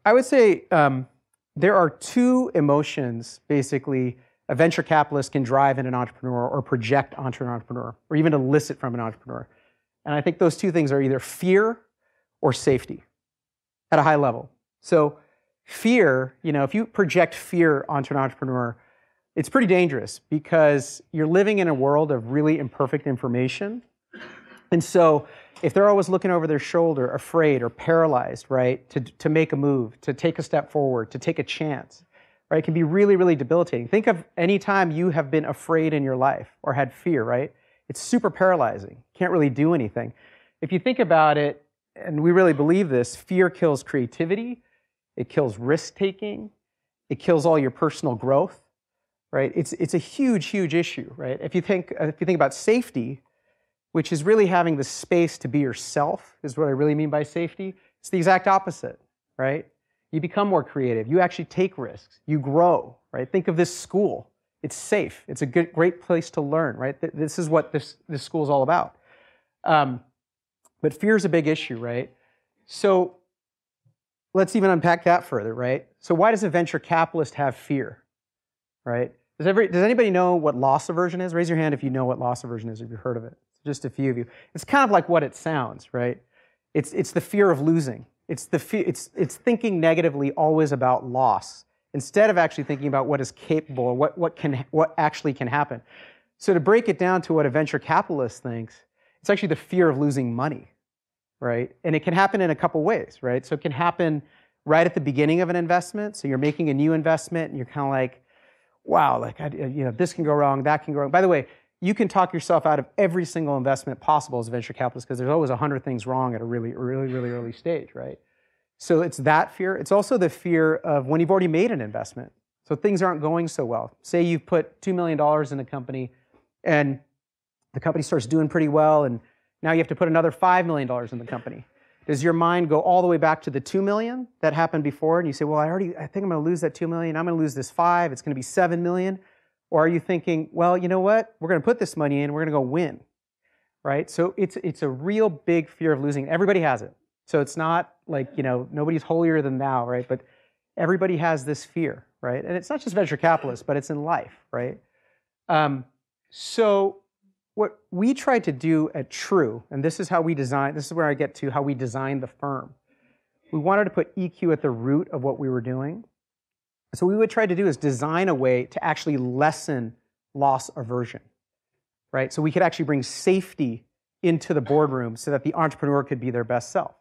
I would say there are two emotions, basically, a venture capitalist can drive in an entrepreneur or project onto an entrepreneur, or even elicit from an entrepreneur. And I think those two things are either fear or safety at a high level. So fear, if you project fear onto an entrepreneur, it's pretty dangerous because you're living in a world of really imperfect information. And so if they're always looking over their shoulder, afraid or paralyzed, right, to make a move, to take a step forward, to take a chance, right, it can be really, really debilitating. Think of any time you have been afraid in your life or had fear, right? It's super paralyzing. Can't really do anything. If you think about it, and we really believe this, fear kills creativity, it kills risk-taking, it kills all your personal growth, right? It's a huge, huge issue, right? If you think about safety, which is really having the space to be yourself, is what I really mean by safety. It's the exact opposite, right? You become more creative. You actually take risks. You grow, right? Think of this school. It's safe. It's a great place to learn, right? This is what this school is all about. But fear is a big issue, right? So let's even unpack that further, right? So why does a venture capitalist have fear, right? Does anybody know what loss aversion is? Raise your hand if you know what loss aversion is, if you've heard of it. Just a few of you. It's kind of like what it sounds, right? It's the fear of losing. It's thinking negatively always about loss instead of actually thinking about what is capable or what actually can happen. So to break it down to what a venture capitalist thinks, it's actually the fear of losing money, right? And it can happen in a couple ways, right? So it can happen right at the beginning of an investment. So you're making a new investment and you're kind of like, wow, like this can go wrong, that can go wrong. By the way, you can talk yourself out of every single investment possible as a venture capitalist because there's always 100 things wrong at a really, really, really early stage, right? So it's that fear. It's also the fear of when you've already made an investment. So things aren't going so well. Say you've put $2 million in a company and the company starts doing pretty well and now you have to put another $5 million in the company. Does your mind go all the way back to the $2 million that happened before and you say, well, I think I'm going to lose that $2 million. I'm going to lose this 5. It's going to be $7 million. Or are you thinking, well, you know what? We're going to put this money in. We're going to go win, right? So it's a real big fear of losing. Everybody has it. So it's not like, nobody's holier than thou, right? But everybody has this fear, right? And it's not just venture capitalists, but it's in life, right? So what we tried to do at True, and this is where I get to how we designed the firm. We wanted to put EQ at the root of what we were doing. So what we would try to do is design a way to actually lessen loss aversion, right? So we could actually bring safety into the boardroom so that the entrepreneur could be their best self.